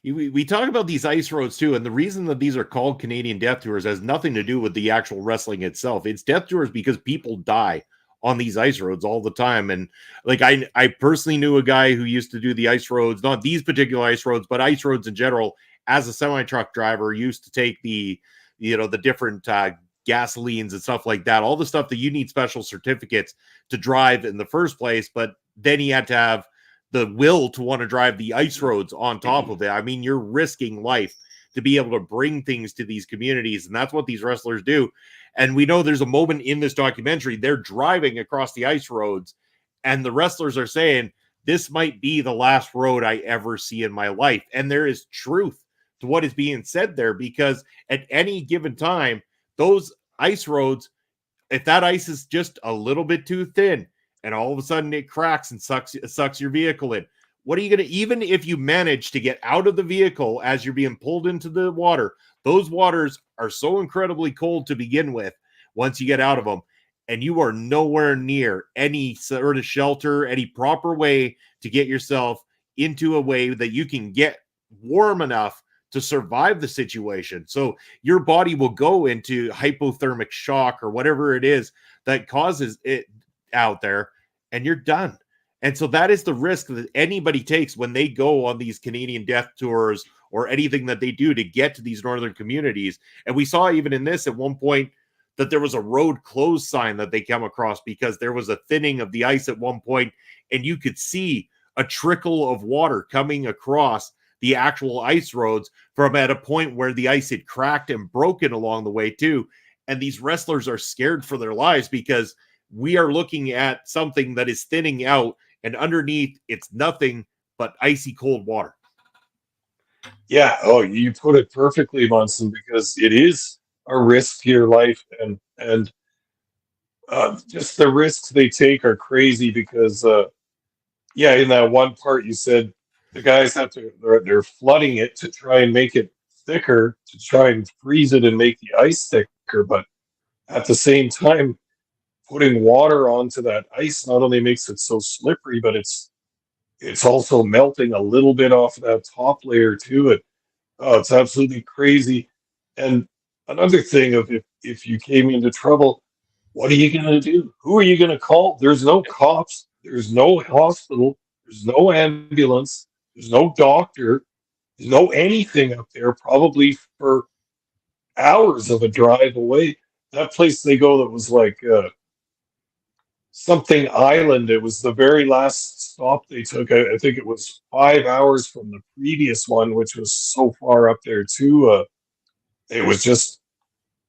we talk about these ice roads too, and the reason that these are called Canadian Death Tours has nothing to do with the actual wrestling itself. It's death tours because people die on these ice roads all the time. And like I personally knew a guy who used to do the ice roads, not these particular ice roads, but ice roads in general, as a semi-truck driver. Used to take the different gasolines and stuff like that, all the stuff that you need special certificates to drive in the first place, but then he had to have the will to want to drive the ice roads on top of it. I mean, you're risking life to be able to bring things to these communities, and that's what these wrestlers do. And we know there's a moment in this documentary, they're driving across the ice roads, and the wrestlers are saying, this might be the last road I ever see in my life. And there is truth to what is being said there, because at any given time, those ice roads, if that ice is just a little bit too thin and all of a sudden it cracks and sucks your vehicle in, what are you going to, even if you manage to get out of the vehicle as you're being pulled into the water, those waters are so incredibly cold to begin with once you get out of them, and you are nowhere near any sort of shelter, any proper way to get yourself into a way that you can get warm enough to survive the situation. So your body will go into hypothermic shock or whatever it is that causes it out there, and you're done. And so that is the risk that anybody takes when they go on these Canadian death tours or anything that they do to get to these northern communities. And we saw even in this at one point that there was a road closed sign that they come across because there was a thinning of the ice at one point, and you could see a trickle of water coming across the actual ice roads from at a point where the ice had cracked and broken along the way too. And these wrestlers are scared for their lives because we are looking at something that is thinning out, and underneath it's nothing but icy cold water. Yeah. Oh, you put it perfectly, Munson, because it is a risk to your life, and just the risks they take are crazy because yeah, in that one part you said the guys have to they're flooding it to try and make it thicker to try and freeze it and make the ice thicker, but at the same time putting water onto that ice not only makes it so slippery, but it's also melting a little bit off of that top layer too. Oh, it's absolutely crazy. And another thing of if you came into trouble, what are you going to do? Who are you going to call? There's no cops. There's no hospital. There's no ambulance. There's no doctor. There's no anything up there, probably for hours of a drive away. That place they go that was like something island. It was the very last stop they took. I think it was 5 hours from the previous one, which was so far up there too. It was just,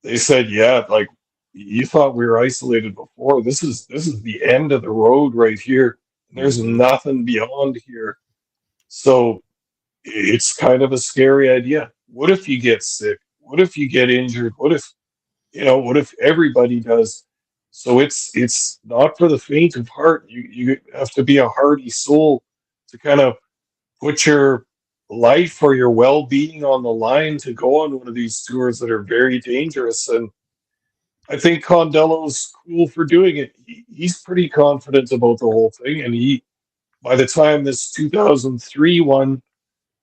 they said, yeah, like you thought we were isolated before. This is the end of the road right here. There's nothing beyond here. So it's kind of a scary idea. What if you get sick? What if you get injured? What if, what if everybody does? So it's not for the faint of heart. You have to be a hardy soul to kind of put your life or your well-being on the line to go on one of these tours that are very dangerous. And I think Condello's cool for doing it. He's pretty confident about the whole thing, and by the time this 2003 one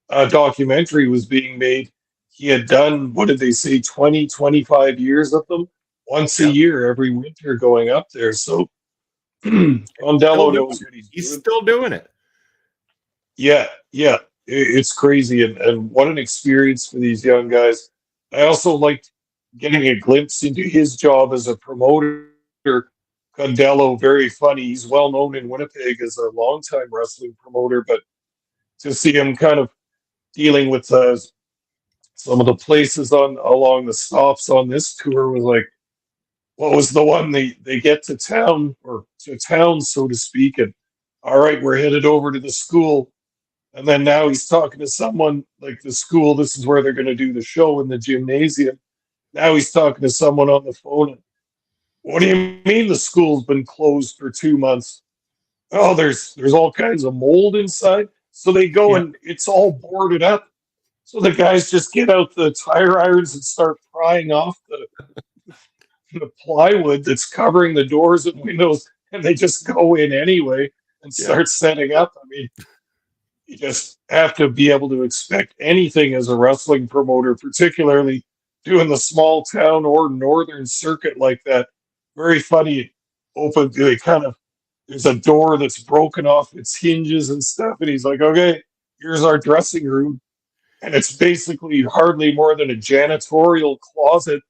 documentary was being made, he had done, what did they say, 20, 25 years of them, once a year, every winter going up there. So Condello knows what he's doing. Still doing it. Yeah. It's crazy, and what an experience for these young guys. I also liked getting a glimpse into his job as a promoter. Condello, very funny. He's well known in Winnipeg as a longtime wrestling promoter, but to see him kind of dealing with some of the places along the stops on this tour was like, what was the one they get to town, or to town, so to speak, and all right, we're headed over to the school. And then now he's talking to someone like the school. This is where they're going to do the show in the gymnasium. Now he's talking to someone on the phone. And, what do you mean the school's been closed for 2 months? Oh, there's all kinds of mold inside. So they go and it's all boarded up. So the guys just get out the tire irons and start prying off the plywood that's covering the doors and windows, and they just go in anyway and start setting up. I mean, you just have to be able to expect anything as a wrestling promoter, particularly doing the small town or northern circuit like that. Very funny. There's a door that's broken off its hinges and stuff, and he's like, okay, here's our dressing room. And it's basically hardly more than a janitorial closet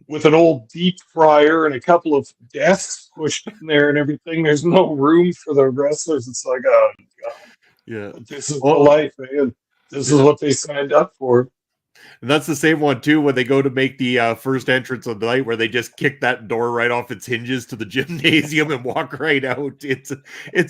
with an old deep fryer and a couple of desks pushed in there and everything. There's no room for the wrestlers. It's like, oh, God. Yeah. This is the life, man. This is what they signed up for. And that's the same one too when they go to make the first entrance of the night, where they just kick that door right off its hinges to the gymnasium and walk right out. It's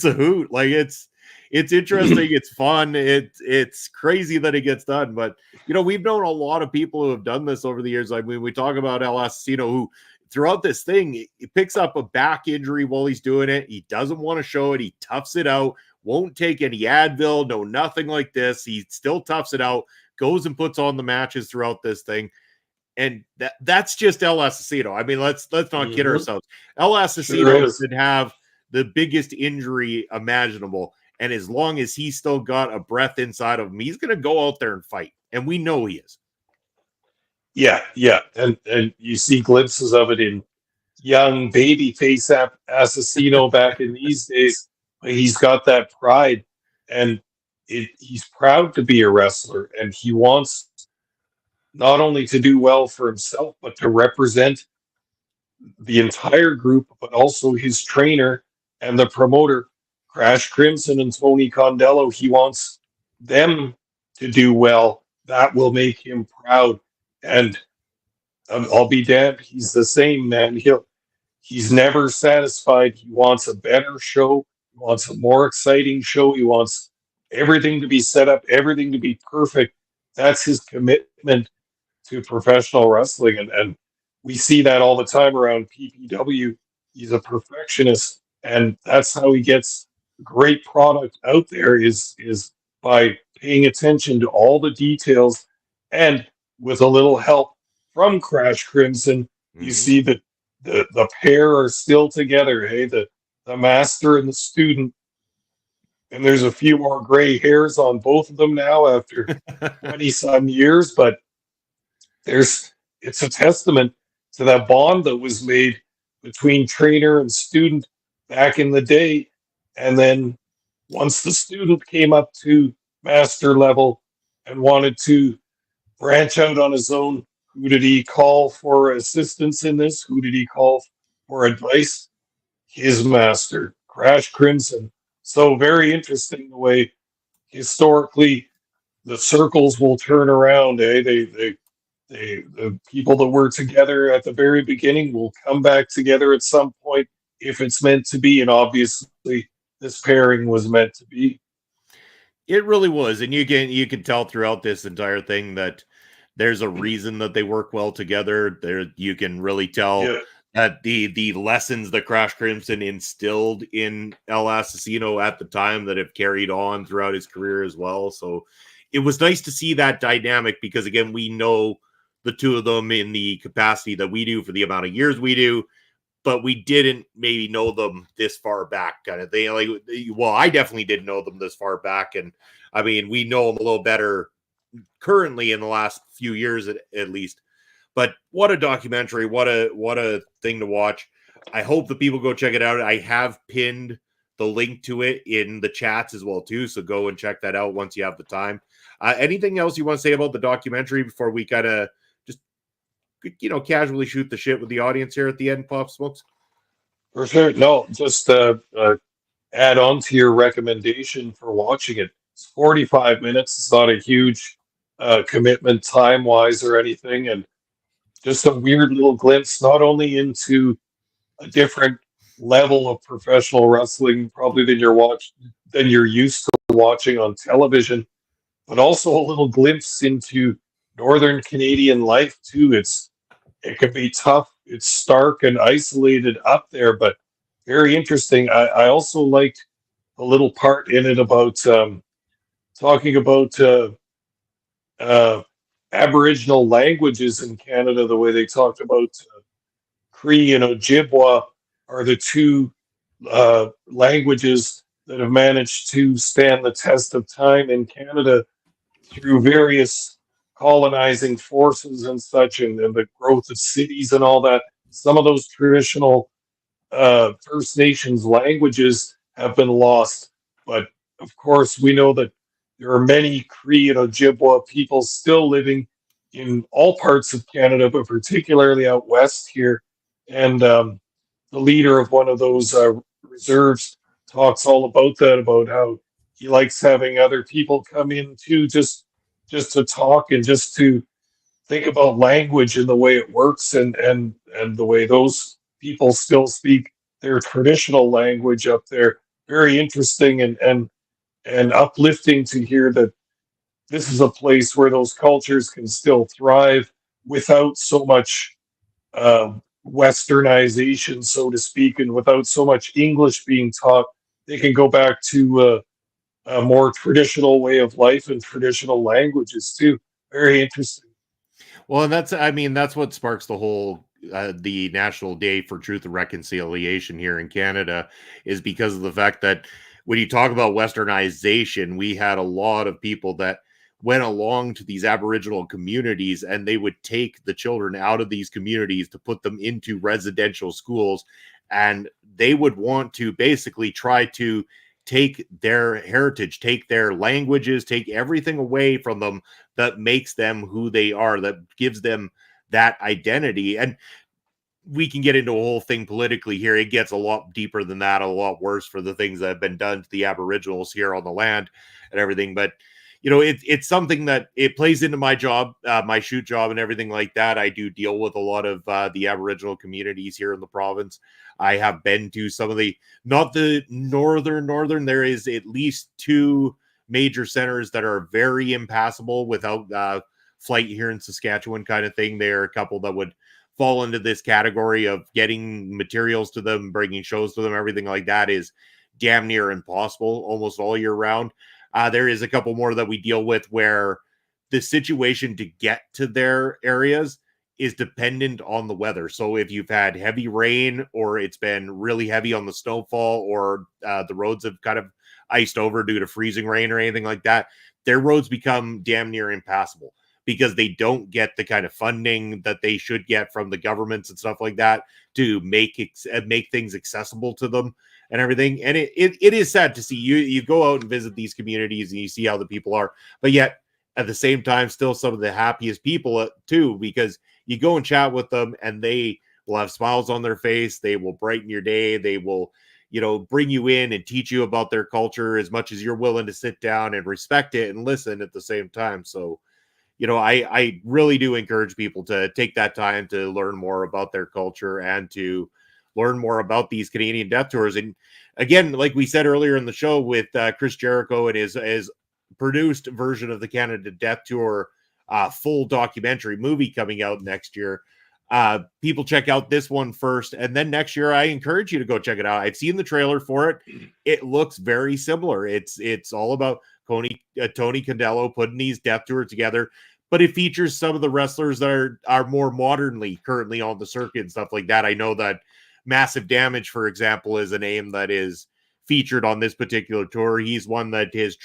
a hoot. Like it's interesting. It's fun. It's crazy that it gets done. But we've known a lot of people who have done this over the years. Like when we talk about El Assassino, who throughout this thing, he picks up a back injury while he's doing it. He doesn't want to show it. He toughs it out. Won't take any Advil. No, nothing like this. He still toughs it out. Goes and puts on the matches throughout this thing. And that's just El Assassino. I mean, let's not kid ourselves. El Assassino should have the biggest injury imaginable. And as long as he's still got a breath inside of him, he's going to go out there and fight. And we know he is. Yeah. And you see glimpses of it in young babyface Assassino back in these days. He's got that pride, and he's proud to be a wrestler, and he wants not only to do well for himself, but to represent the entire group, but also his trainer and the promoter, Crash Crimson and Tony Condello. He wants them to do well. That will make him proud. And I'll be damned, he's the same, man. He's never satisfied. He wants a better show. He wants a more exciting show. He wants everything to be set up, everything to be perfect. That's his commitment to professional wrestling. And we see that all the time around PPW. He's a perfectionist, and that's how he gets great product out there is by paying attention to all the details, and with a little help from Crash Crimson, you see that the pair are still together. Hey, the master and the student, and there's a few more gray hairs on both of them now after 20 some years, but it's a testament to that bond that was made between trainer and student back in the day. And then once the student came up to master level and wanted to branch out on his own, who did he call for assistance in this? Who did he call for advice? His master, Crash Crimson. So very interesting the way historically the circles will turn around. The people that were together at the very beginning will come back together at some point if it's meant to be, and obviously this pairing was meant to be. It really was, and you can tell throughout this entire thing that there's a reason that they work well together. There, you can really tell that the lessons that Crash Crimson instilled in El Assassino at the time that have carried on throughout his career as well. So it was nice to see that dynamic, because again, we know the two of them in the capacity that we do for the amount of years we do, but we didn't maybe know them this far back, kind of thing. Like, well, I definitely didn't know them this far back, and I mean, we know them a little better currently in the last few years at least. But what a documentary, what a thing to watch. I hope that people go check it out. I have pinned the link to it in the chats as well too, so go and check that out once you have the time. Anything else you want to say about the documentary before we kind of just, casually shoot the shit with the audience here at the end, Pop Smokes? For sure. No, just add on to your recommendation for watching it. It's 45 minutes. It's not a huge commitment time-wise or anything, and just a weird little glimpse, not only into a different level of professional wrestling probably than you're used to watching on television, but also a little glimpse into Northern Canadian life too. It can be tough. It's stark and isolated up there, but very interesting. I also liked a little part in it about talking about Aboriginal languages in Canada, the way they talked about Cree and Ojibwa are the two languages that have managed to stand the test of time in Canada through various colonizing forces and such, and the growth of cities and all that. Some of those traditional First Nations languages have been lost, but of course we know that there are many Cree and Ojibwa people still living in all parts of Canada, but particularly out west here. And the leader of one of those reserves talks all about that, about how he likes having other people come in too, just to talk and just to think about language and the way it works, and the way those people still speak their traditional language up there. Very interesting and uplifting to hear that this is a place where those cultures can still thrive without so much westernization, so to speak, and without so much English being taught. They can go back to a more traditional way of life and traditional languages too. Very interesting. Well, and that's what sparks the whole the National Day for Truth and Reconciliation here in Canada, is because of the fact that when you talk about westernization, we had a lot of people that went along to these Aboriginal communities, and they would take the children out of these communities to put them into residential schools. And they would want to basically try to take their heritage, take their languages, take everything away from them that makes them who they are, that gives them that identity. And we can get into a whole thing politically here. It gets a lot deeper than that, a lot worse for the things that have been done to the Aboriginals here on the land and everything. But it's something that it plays into my job, my shoot job, and everything like that. I do deal with a lot of the Aboriginal communities here in the province. I have been to some of not the northern. There is at least 2 major centers that are very impassable without flight here in Saskatchewan, kind of thing. There are a couple that would fall into this category of getting materials to them, bringing shows to them, everything like that is damn near impossible almost all year round. There is a couple more that we deal with where the situation to get to their areas is dependent on the weather. So if you've had heavy rain, or it's been really heavy on the snowfall, or the roads have kind of iced over due to freezing rain or anything like that, their roads become damn near impassable because they don't get the kind of funding that they should get from the governments and stuff like that to make things accessible to them and everything. And it is sad to see. You go out and visit these communities and you see how the people are, but yet at the same time, still some of the happiest people too, because you go and chat with them and they will have smiles on their face. They will brighten your day. They will, bring you in and teach you about their culture as much as you're willing to sit down and respect it and listen at the same time. So, I really do encourage people to take that time to learn more about their culture and to learn more about these Canadian Death Tours. And again, like we said earlier in the show with Chris Jericho and his produced version of the Canada Death Tour full documentary movie coming out next year. People check out this one first, and then next year I encourage you to go check it out. I've seen the trailer for it. It looks very similar. It's all about Tony Condello putting these death tours together, but it features some of the wrestlers that are more modernly currently on the circuit and stuff like that. I know that Massive Damage, for example, is a name that is featured on this particular tour. He's one that is,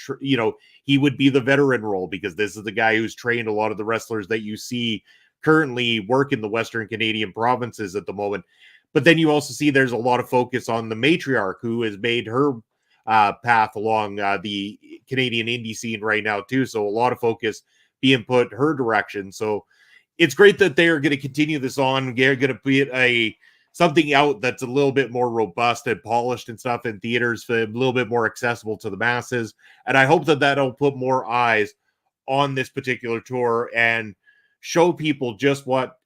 he would be the veteran role because this is the guy who's trained a lot of the wrestlers that you see currently work in the Western Canadian provinces at the moment. But then you also see there's a lot of focus on the matriarch who has made her path along the Canadian indie scene right now too. So a lot of focus being put her direction. So it's great that they are going to continue this on. They're going to be something out that's a little bit more robust and polished and stuff in theaters, a little bit more accessible to the masses. And I hope that that'll put more eyes on this particular tour and show people just what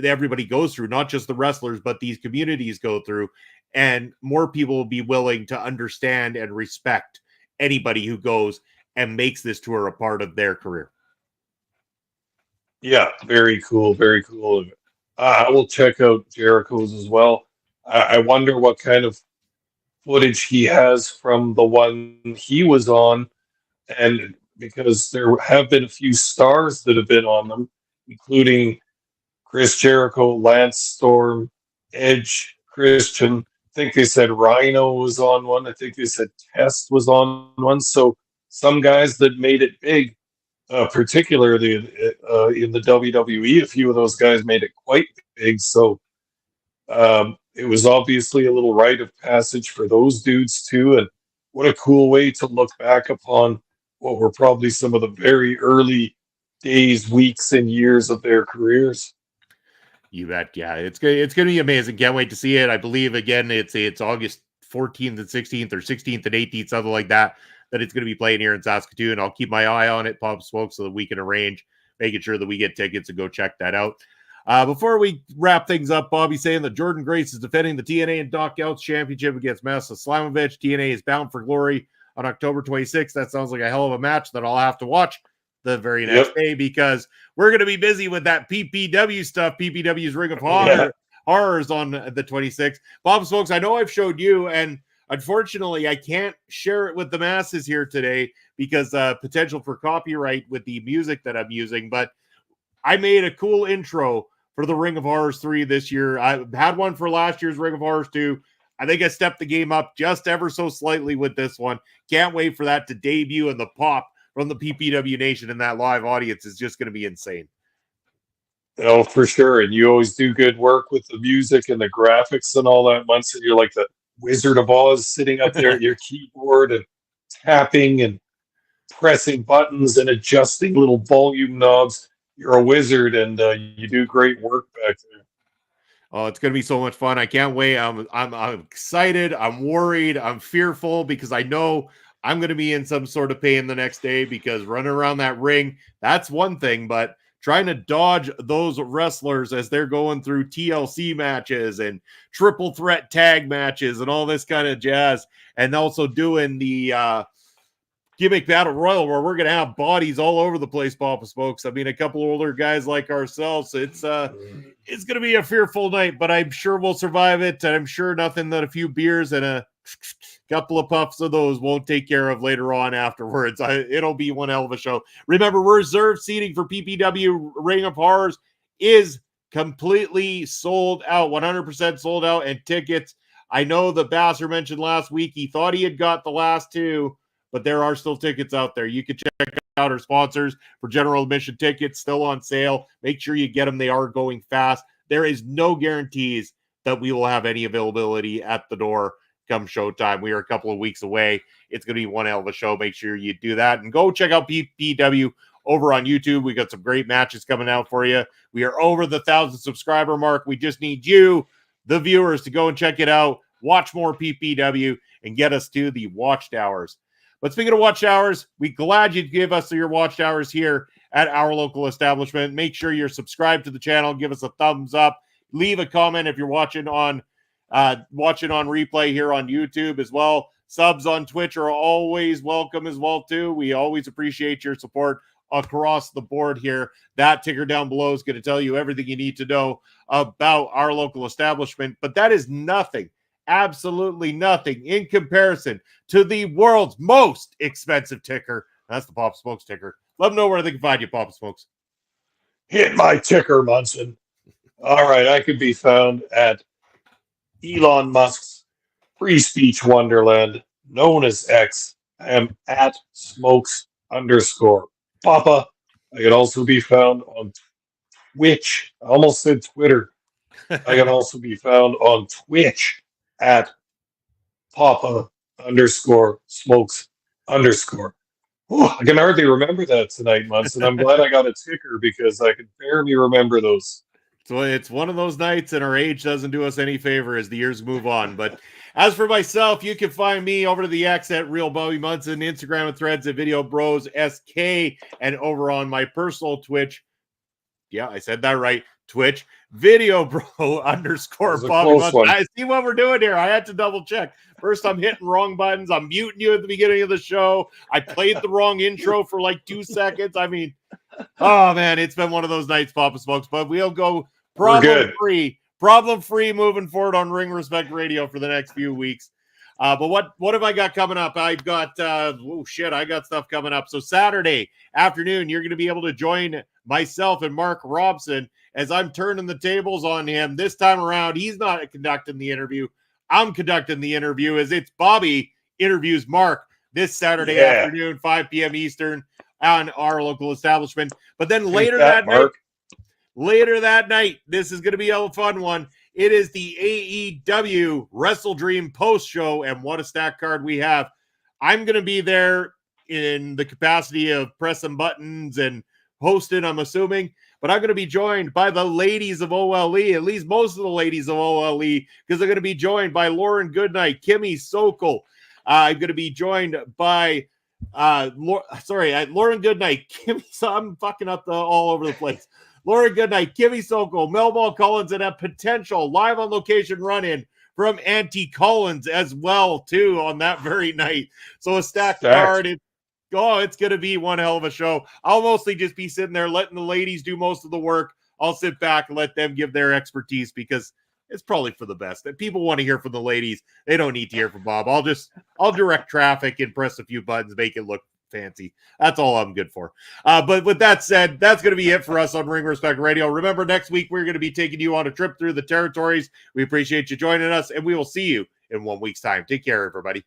everybody goes through, not just the wrestlers, but these communities go through. And more people will be willing to understand and respect anybody who goes and makes this tour a part of their career. Yeah, very cool, very cool. I will check out Jericho's as well. I wonder what kind of footage he has from the one he was on, and because there have been a few stars that have been on them, including Chris Jericho, Lance Storm, Edge, Christian. I think they said Rhino was on one. I think they said Test was on one. So some guys that made it big, particularly in the WWE, a few of those guys made it quite big. So it was obviously a little rite of passage for those dudes too. And what a cool way to look back upon what were probably some of the very early days, weeks, and years of their careers. You bet. Yeah, it's going to be amazing. Can't wait to see it. I believe again it's August 14th and 16th or 16th and 18th, something like that it's going to be playing here in Saskatoon. I'll keep my eye on it, Pop Smoke, so that we can arrange making sure that we get tickets and go check that out. Before we wrap things up, Bobby saying that Jordan Grace is defending the TNA and Knockouts Championship against Masa Slamovich. TNA is bound for glory on October 26th. That sounds like a hell of a match that I'll have to watch the very next day because we're going to be busy with that PPW stuff. PPW's Ring of Horrors on the 26th. Bob Smokes, I know I've showed you, and unfortunately I can't share it with the masses here today because potential for copyright with the music that I'm using, but I made a cool intro for the Ring of Horrors 3 this year. I had one for last year's Ring of Horrors 2. I think I stepped the game up just ever so slightly with this one. Can't wait for that to debut in the Pop from the PPW Nation in that live audience is just going to be insane. Oh, for sure. And you always do good work with the music and the graphics and all that, Munson. You're like the Wizard of Oz sitting up there at your keyboard and tapping and pressing buttons and adjusting little volume knobs. You're a wizard, and you do great work back there. Oh, it's going to be so much fun. I can't wait. I'm excited. I'm worried. I'm fearful because I know I'm going to be in some sort of pain the next day because running around that ring, that's one thing, but trying to dodge those wrestlers as they're going through TLC matches and triple threat tag matches and all this kind of jazz, and also doing the gimmick battle royal where we're going to have bodies all over the place, Papa Smokes. I mean, a couple older guys like ourselves. It's going to be a fearful night, but I'm sure we'll survive it. And I'm sure nothing that a few beers and a couple of puffs of those won't take care of later on afterwards. It'll be one hell of a show. Remember, reserved seating for PPW Ring of Horrors is completely sold out, 100% sold out, and tickets. I know the Basser mentioned last week he thought he had got the last two, but there are still tickets out there. You can check out our sponsors for general admission tickets, still on sale. Make sure you get them. They are going fast. There is no guarantees that we will have any availability at the door come showtime. We are a couple of weeks away. It's going to be one hell of a show. Make sure you do that. And go check out PPW over on YouTube. We got some great matches coming out for you. We are over the 1,000 subscriber mark. We just need you, the viewers, to go and check it out. Watch more PPW and get us to the watchtowers. But speaking of watchtowers, we're glad you'd give us your watchtowers here at our local establishment. Make sure you're subscribed to the channel. Give us a thumbs up. Leave a comment if you're watching on replay here on YouTube as well. Subs on Twitch are always welcome as well too. We always appreciate your support across the board here. That ticker down below is going to tell you everything you need to know about our local establishment. But that is nothing. Absolutely nothing in comparison to the world's most expensive ticker. That's the Papa Smokes ticker. Let them know where they can find you, Papa Smokes. Hit my ticker, Munson. All right, I could be found at Elon Musk's free speech wonderland, known as X. I am at smokes_. Papa. I can also be found on Twitch. I almost said Twitter. I can also be found on Twitch at Papa_smokes_. Ooh, I can hardly remember that tonight, Munson. I'm glad I got a ticker because I could barely remember those. So it's one of those nights, and our age doesn't do us any favor as the years move on. But as for myself, you can find me over to the X at Real Bobby Munson, Instagram and Threads at Video Bros SK, and over on my personal Twitch. Yeah, I said that right. Twitch Video Bro _ Bobby Munson. I see what we're doing here. I had to double check. First, I'm hitting wrong buttons. I'm muting you at the beginning of the show. I played the wrong intro for like 2 seconds. I mean, oh man, it's been one of those nights, Papa Smokes. But we'll go problem free moving forward on Ring Respect Radio for the next few weeks. But what have I got coming up? I've got I got stuff coming up. So Saturday afternoon, you're going to be able to join myself and Mark Robson as I'm turning the tables on him. This time around, he's not conducting the interview. I'm conducting the interview as it's Bobby interviews Mark this Saturday afternoon, 5 p.m. Eastern on our local establishment. But then later that night, this is going to be a fun one. It is the AEW Wrestle Dream post show, and what a stack card we have. I'm going to be there in the capacity of pressing buttons and hosting, I'm assuming, but I'm going to be joined by the ladies of OLE, at least most of the ladies of OLE, because they're going to be joined by Lauren Goodnight, Kimmy Sokol. I'm going to be joined by Lauren Goodnight, Kimmy. I'm fucking up all over the place. Lauren Goodnight, Kimmy Sokol, Melball Collins, and a potential live on location run-in from Auntie Collins as well, too, on that very night. So a stacked card. It's going to be one hell of a show. I'll mostly just be sitting there letting the ladies do most of the work. I'll sit back and let them give their expertise because it's probably for the best. If people want to hear from the ladies, they don't need to hear from Bob. I'll direct traffic and press a few buttons, make it look fancy. That's all I'm good for. But with that said, that's going to be it for us on Ring Respect Radio. Remember, next week we're going to be taking you on a trip through the territories. We appreciate you joining us, and we will see you in 1 week's time. Take care, everybody.